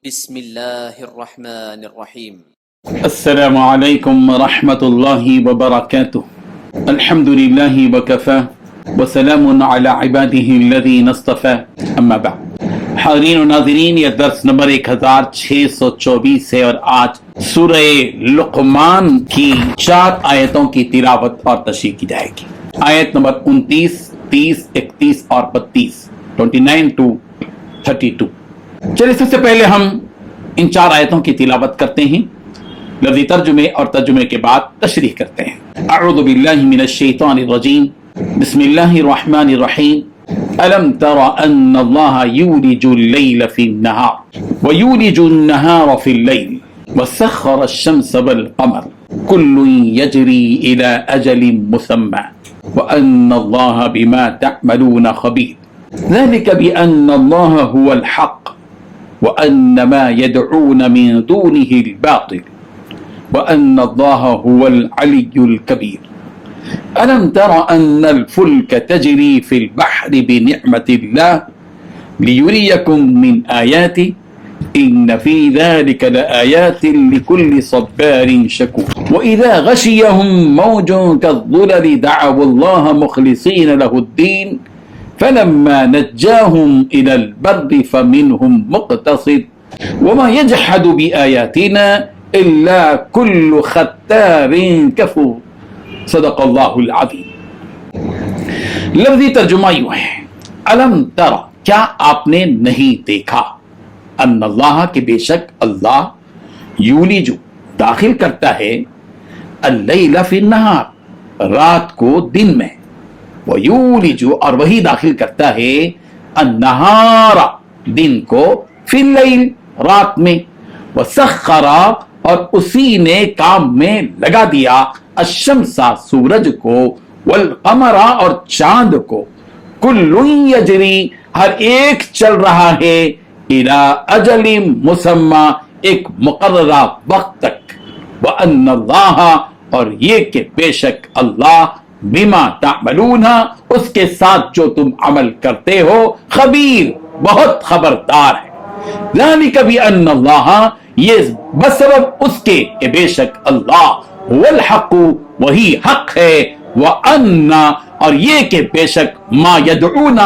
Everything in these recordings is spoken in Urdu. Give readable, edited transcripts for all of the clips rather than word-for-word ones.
بسم الله الرحمن الرحيم. السلام علیکم ورحمۃ اللہ وبرکاتہ. الحمد للہ وکفی وسلام علی عبادہ الذین اصطفی، اما بعد. حاضرین و ناظرین، یہ درس نمبر 1624 ہے اور آج سورہ لقمان کی 4 آیتوں کی تلاوت اور تشریح کی جائے گی. آیت نمبر 29، 30، 31 اور 32، 29 to 32. چلیے سب سے پہلے ہم ان 4 آیتوں کی تلاوت کرتے ہیں، لفظی ترجمے اور ترجمے کے بعد تشریح کرتے ہیں. اعوذ باللہ من الشیطان الرجیم، بسم اللہ الرحمن الرحیم. ألم تر أن الله يولج الليل في النهار ويولج النهار في الليل وسخر الشمس والقمر كل يجري إلى أجل مسمى وأن الله بما تعملون خبير ذلك بأن الله هو الحق وأن ما يدعون من دونه الباطل وأن الله هو العلي الكبير. ألم تر أن الفلك تجري في البحر بنعمة الله ليريكم من آياته إن في ذلك لآيات لكل صبار شكور. وإذا غشيهم موج كالظلل دعوا الله مخلصين له الدين فلما نجاهم إلى البر فمنهم مقتصد وما يجحد بآياتنا إلا كل ختار كفور. صدق اللہ العظیم. لفظی ترجمہ یوں ہے، الم تر، کیا آپ نے نہیں دیکھا، ان اللہ، کہ بے شک اللہ، یولج، داخل کرتا ہے، اللیل فی النہار، رات کو دن میں، ویولج، اور وہی داخل کرتا ہے، النہار، دن کو، فی اللیل، رات میں، وسخر، اور اسی نے کام میں لگا دیا، الشمس، سورج کو، والقمر، اور چاند کو، کل یجری، ہر ایک چل رہا ہے، الی اجل مسمی، ایک مقررہ وقت تک، وان اللہ، اور یہ کہ بے شک اللہ، بما تعملون، اس کے ساتھ جو تم عمل کرتے ہو، خبیر، بہت خبردار ہے. ذالک بان اللہ، یہ بسبب اس کے کہ بے شک اللہ، والحق، وہی حق ہے، وَأَنَّ، اور یہ کہ بے شک ما یدعون،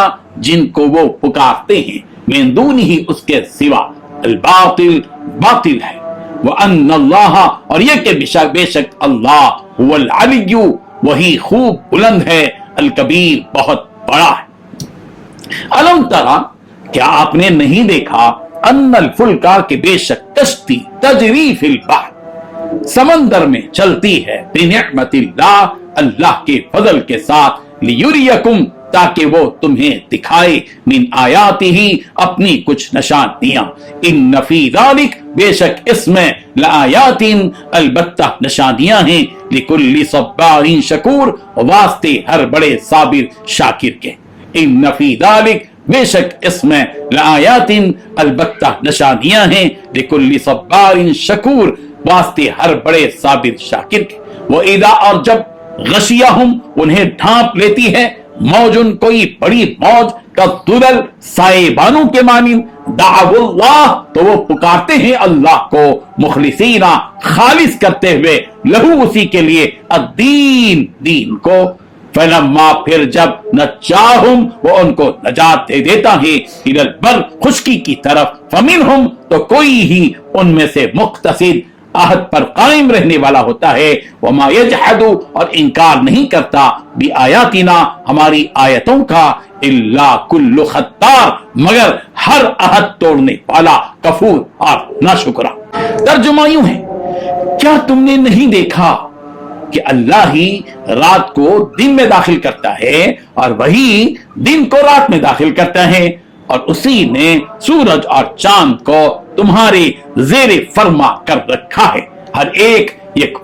جن کو وہ پکارتے ہیں، من دونہ، اس کے سوا، الباطل، باطل ہے، وَأَنَّ اللَّهَ، اور یہ کہ بے شک اللہ، هو العلی، وہی خوب بلند ہے، الکبیر، بہت بڑا ہے. الم ترى، کیا آپ نے نہیں دیکھا، ان الفلکا، کہ بے شک کشتی، تجری فی البحر، سمندر میں چلتی ہے، بنعمت اللہ، اللہ کے فضل کے ساتھ، لیریکم، تاکہ وہ تمہیں دکھائے، من آیاتہ، اپنی کچھ نشانیاں، ان فی ذالک، بے شک اس میں، لآیات، البتہ نشانیاں ہیں، لکل صبار شکور، واسطے ہر بڑے صابر شاکر کے. ان فی ذالک، بے شک اس میں، لآیات، البتہ نشانیاں ہیں، لکل صبار شکور، واسطے ہر بڑے صابر شاکر کے. وَإِذَا، اور جب، غشیہم، انہیں ڈھانپ لیتی ہے، موجن، کوئی بڑی موج، کالظلل، سائے بانوں کے مانند، دعوا اللہ، تو وہ پکارتے ہیں اللہ کو، مخلصین، خالص کرتے ہوئے، لہو، اسی کے لیے، الدین، دین کو. فلما، پھر جب، نجاہم، وہ ان کو نجات دے دیتا ہے، الی البر، خشکی کی طرف، فمنہم، تو کوئی ہی ان میں سے مقتصد، عہد پر قائم رہنے والا ہوتا ہے، وما یجحد، اور انکار نہیں کرتا، بآیاتنا، ہماری آیتوں کا، الا کل ختار، مگر ہر عہد توڑنے والا، کفور، اور ناشکرا. ترجمہ یوں ہے، کیا تم نے نہیں دیکھا کہ اللہ ہی رات کو دن میں داخل کرتا ہے اور وہی دن کو رات میں داخل کرتا ہے، اور اسی نے سورج اور چاند کو تمہارے زیر فرما کر رکھا ہے، ہر ایک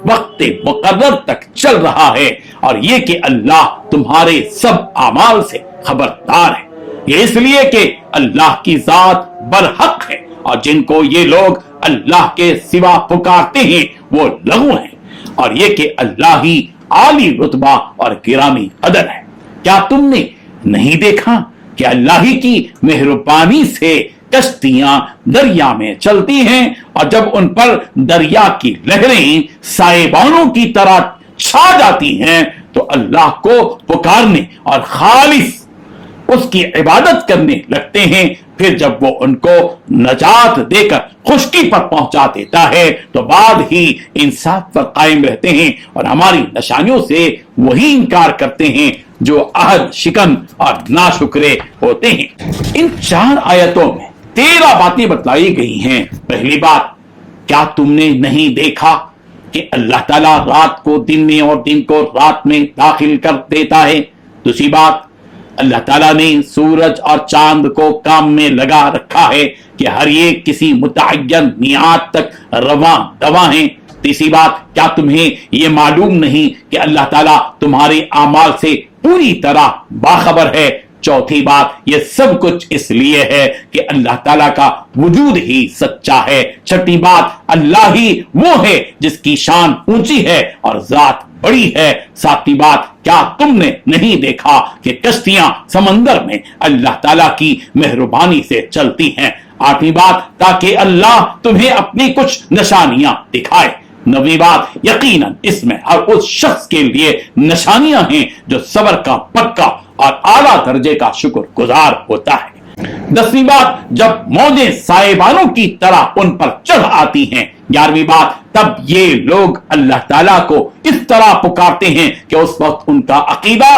وقت مقرر تک چل رہا ہے، اور یہ کہ اللہ تمہارے سب اعمال سے خبردار ہے. یہ اس لیے کہ اللہ کی ذات برحق ہے، اور جن کو یہ لوگ اللہ کے سوا پکارتے ہیں وہ لغو ہیں، اور یہ کہ اللہ ہی عالی رتبہ اور گرامی قدر ہے. کیا تم نے نہیں دیکھا کہ اللہ ہی کی مہربانی سے کشتیاں دریا میں چلتی ہیں اور جب ان پر دریا کی لہریں سائبانوں کی طرح چھا جاتی ہیں تو اللہ کو پکارنے اور خالص اس کی عبادت کرنے لگتے ہیں. پھر جب وہ ان کو نجات دے کر خشکی پر پہنچا دیتا ہے تو بعد ہی انصاف پر قائم رہتے ہیں اور ہماری نشانیوں سے وہی انکار کرتے ہیں جو عہد شکن اور ناشکرے ہوتے ہیں. ان 4 آیتوں میں 13 باتیں بتلائی گئی ہیں. پہلی بات، کیا تم نے نہیں دیکھا کہ اللہ تعالیٰ رات کو دن میں اور دن کو رات میں داخل کر دیتا ہے. دوسری بات، اللہ تعالیٰ نے سورج اور چاند کو کام میں لگا رکھا ہے کہ ہر ایک کسی متعین میعاد تک رواں دواں ہیں. تیسری بات، کیا تمہیں یہ معلوم نہیں کہ اللہ تعالیٰ تمہارے اعمال سے پوری طرح باخبر ہے. چوتھی بات، یہ سب کچھ اس لیے ہے کہ اللہ تعالیٰ کا وجود ہی سچا ہے. چھٹی بات، اللہ ہی وہ ہے جس کی شان اونچی ہے اور ذات بڑی ہے. ساتویں بات، کیا تم نے نہیں دیکھا کہ کشتیاں سمندر میں اللہ تعالیٰ کی مہربانی سے چلتی ہیں. آٹھویں بات، تاکہ اللہ تمہیں اپنی کچھ نشانیاں دکھائے. نویں بات، یقیناً اس میں ہر اس شخص کے لیے نشانیاں ہیں جو صبر کا پکا اور اعلیٰ درجے کا شکر گزار ہوتا ہے. 10ویں بات، جب موجیں سائبانوں کی طرح ان پر چڑھ آتی ہیں. 11ویں بات، تب یہ لوگ اللہ تعالیٰ کو اس طرح پکارتے ہیں کہ اس وقت ان کا عقیدہ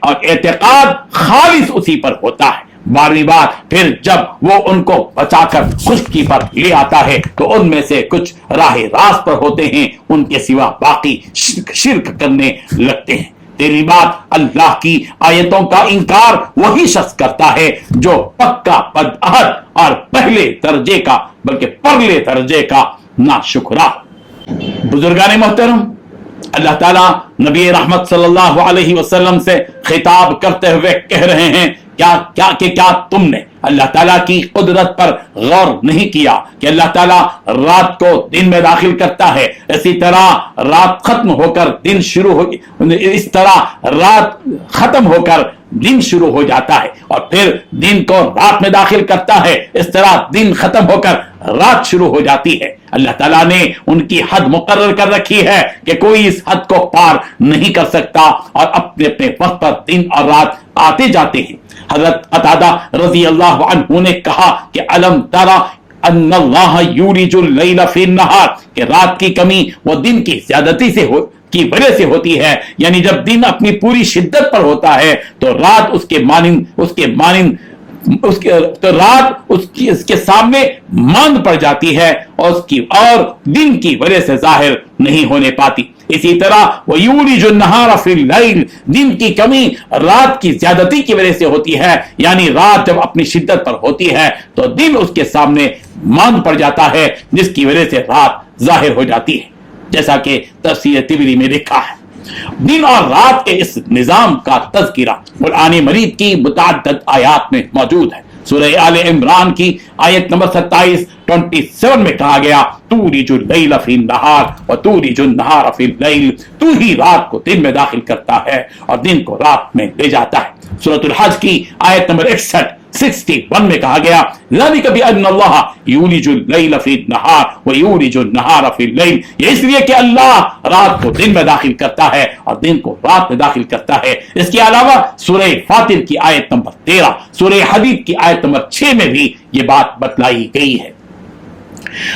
اور اعتقاد خالص اسی پر ہوتا ہے. 12ویں بات، پھر جب وہ ان کو بچا کر خشکی پر لے آتا ہے تو ان میں سے کچھ راہ راست پر ہوتے ہیں، ان کے سوا باقی شرک کرنے لگتے ہیں. 13ویں بات، اللہ کی آیتوں کا انکار وہی شخص کرتا ہے جو پکا بدعہد اور پہلے درجے کا بلکہ پرلے درجے کا ناشکرا. بزرگان محترم، اللہ تعالیٰ نبی رحمت صلی اللہ علیہ وسلم سے خطاب کرتے ہوئے کہہ رہے ہیں کیا تم نے اللہ تعالیٰ کی قدرت پر غور نہیں کیا کہ اللہ تعالیٰ رات کو دن میں داخل کرتا ہے، اسی طرح رات ختم ہو کر دن شروع ہو، اس طرح رات ختم ہو کر دن شروع ہو جاتا ہے اور پھر دن کو رات میں داخل کرتا ہے، اس طرح دن ختم ہو کر رات شروع ہو جاتی ہے. اللہ تعالیٰ نے ان کی حد مقرر کر رکھی ہے کہ کوئی اس حد کو پار نہیں کر سکتا اور اپنے اپنے وقت پر دن اور رات آتے جاتے ہیں. حضرت قتادہ رضی اللہ عنہ نے کہا کہ علم ترى ان اللہ یولج اللیل فی النہار، کہ رات کی کمی وہ دن کی زیادتی سے کی وجہ سے ہوتی ہے. یعنی جب دن اپنی پوری شدت پر ہوتا ہے تو رات اس کے سامنے ماند پڑ جاتی ہے اور دن کی وجہ سے ظاہر نہیں ہونے پاتی. اسی طرح وَيُولِجُ النَّهَارَ فِي اللَّيْلِ، دن کی کمی رات کی زیادتی کی وجہ سے ہوتی ہے. یعنی رات جب اپنی شدت پر ہوتی ہے تو دن اس کے سامنے ماند پڑ جاتا ہے جس کی وجہ سے رات ظاہر ہو جاتی ہے، جیسا کہ تفسیر طبری میں لکھا ہے. دن اور رات کے اس نظام کا تذکرہ قرآن مجید کی متعدد آیات میں موجود ہے. سورہ آل عمران کی آیت نمبر 27 میں کہا گیا تولج اللیل فی النہار وتولج النہار فی اللیل، تو ہی رات کو دن میں داخل کرتا ہے اور دن کو رات میں لے جاتا ہے. سورۃ الحج کی آیت نمبر 61 میں کہا گیا ذالک بأن اللہ یولج اللیل فی النہار ویولج النہار فی اللیل، یہ اس لیے کہ اللہ رات کو دن میں داخل کرتا ہے اور دن کو رات میں داخل کرتا ہے. اس کے علاوہ سورہ فاطر کی آیت نمبر 13، سورہ حدید کی آیت نمبر 6 میں بھی یہ بات بتلائی گئی ہے.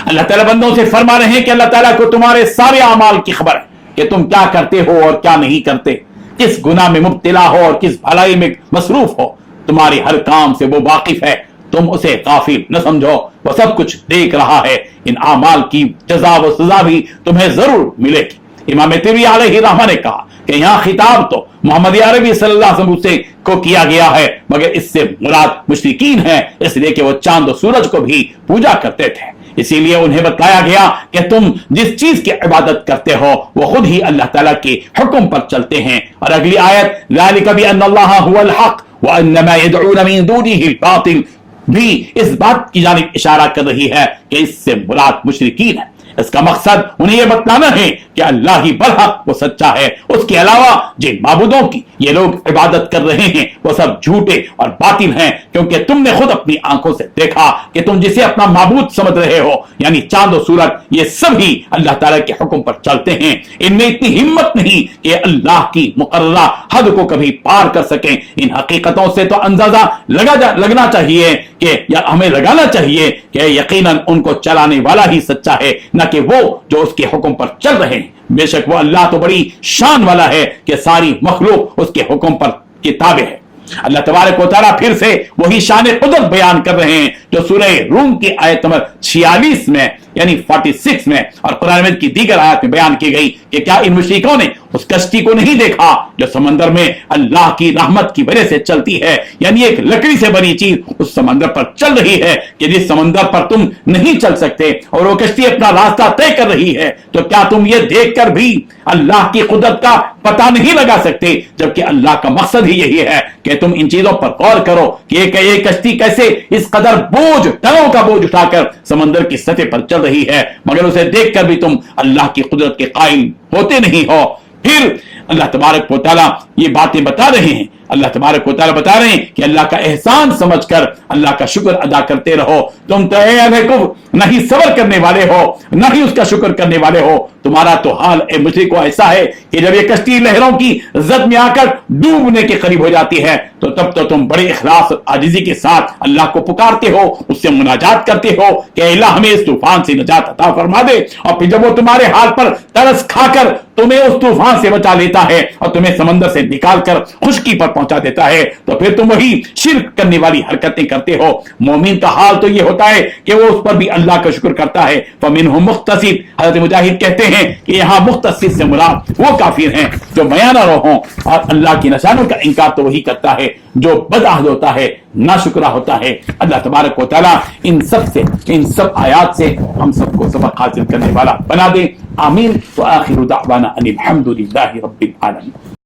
اللہ تعالیٰ بندوں سے فرما رہے ہیں کہ اللہ تعالیٰ کو تمہارے سارے اعمال کی خبر ہے کہ تم کیا کرتے ہو اور کیا نہیں کرتے، کس گناہ میں مبتلا ہو اور کس بھلائی میں مصروف ہو. تمہاری ہر کام سے وہ واقف ہے، تم اسے غافل نہ سمجھو، وہ سب کچھ دیکھ رہا ہے. ان اعمال کی جزا و سزا بھی تمہیں ضرور ملے گی. امام طبری علیہ رحمہ نے کہا کہ یہاں خطاب تو محمد عربی صلی اللہ علیہ وسلم کو کیا گیا ہے، مگر اس سے مراد مشرکین ہیں، اس لیے کہ وہ چاند و سورج کو بھی پوجا کرتے تھے. اسی لیے انہیں بتایا گیا کہ تم جس چیز کی عبادت کرتے ہو وہ خود ہی اللہ تعالیٰ کے حکم پر چلتے ہیں. اور اگلی آیت ذالک بأن اللہ هو الحق وانما يدعون من دونه الباطل بھی اس بات کی جانب اشارہ کر رہی ہے کہ اس سے مراد مشرکین ہے. اس کا مقصد انہیں یہ بتلانا ہے کہ اللہ ہی برحق وہ سچا ہے، اس کے علاوہ جن معبودوں کی یہ لوگ عبادت کر رہے ہیں وہ سب جھوٹے اور باطل ہیں، کیونکہ تم نے خود اپنی آنکھوں سے دیکھا کہ تم جسے اپنا معبود سمجھ رہے ہو یعنی چاند و سورج، یہ سب ہی اللہ تعالیٰ کے حکم پر چلتے ہیں، ان میں اتنی ہمت نہیں کہ اللہ کی مقررہ حد کو کبھی پار کر سکیں۔ ان حقیقتوں سے تو اندازہ لگنا چاہیے کہ یا ہمیں لگانا چاہیے کہ یقیناً ان کو چلانے والا ہی سچا ہے، نہ کہ وہ جو اس کے حکم پر چل رہے ہیں۔ بے شک وہ اللہ تو بڑی شان والا ہے کہ ساری مخلوق اس کے حکم پر کے تابع ہے۔ اللہ تبارک و تعالیٰ پھر سے وہی شان قدرت بیان کر رہے ہیں جو سورہ روم کی آیت نمبر 46 میں یعنی 46 میں اور قرآن مجید کی دیگر آیات میں بیان کی گئی کہ کیا ان مشرکوں نے اس کشتی کو نہیں دیکھا جو سمندر میں اللہ کی رحمت کی وجہ سے چلتی ہے، یعنی ایک لکڑی سے بنی چیز اس سمندر پر چل رہی ہے کہ جس سمندر پر تم نہیں چل سکتے، اور وہ کشتی اپنا راستہ طے کر رہی ہے، تو کیا تم یہ دیکھ کر بھی اللہ کی قدرت کا پتہ نہیں لگا سکتے؟ جبکہ اللہ کا مقصد ہی یہی ہے کہ تم ان چیزوں پر غور کرو کہ یہ کشتی کیسے اس قدر بوجھ، ٹنوں کا بوجھ اٹھا کر سمندر کی سطح پر چل رہی ہے، مگر اسے دیکھ کر بھی تم اللہ کی قدرت کے قائل ہوتے نہیں ہو۔ پھر اللہ تبارک و تعالیٰ یہ باتیں بتا رہے ہیں، اللہ تبارک و تعالیٰ بتا رہے ہیں کہ اللہ کا احسان سمجھ کر اللہ کا شکر ادا کرتے رہو۔ تم تو اے اہل کفر نہ ہی صبر کرنے والے ہو نہ ہی اس کا شکر کرنے والے ہو، تمہارا تو حال اے مشرکو ایسا ہے کہ جب یہ کشتی لہروں کی زد میں آ کر ڈوبنے کے قریب ہو جاتی ہے تو تب تو تم بڑے اخلاص اور عاجزی کے ساتھ اللہ کو پکارتے ہو، اس سے مناجات کرتے ہو کہ اے اللہ ہمیں اس طوفان سے نجات عطا فرما دے، اور پھر جب وہ تمہارے حال پر ترس کھا کر تمہیں اس طوفان سے بچا لیتا ہے اور تمہیں سمندر سے نکال کر خشکی پر پہنچا دیتا ہے تو پھر تم وہی شرک کرنے والی حرکتیں کرتے ہو۔ مومن کا حال تو یہ ہوتا ہے کہ وہ اس پر بھی اللہ کا شکر کرتا ہے۔ فَمِنْهُمْ مُقْتَصِدٌ، حضرت مجاہد کہتے ہیں کہ یہاں مقتصد سے مراد وہ کافر ہیں جو میانہ رو ہوں، اور اللہ کی نشانوں کا انکار تو وہی کرتا ہے جو بدعہد ہوتا ہے، ناشکرہ ہوتا ہے۔ اللہ تبارک و تعالیٰ ان سب آیات سے ہم سب کو سبق حاصل کرنے والا بنا دے، آمین۔ وآخر دعوانا ان الحمد للہ رب العالمین۔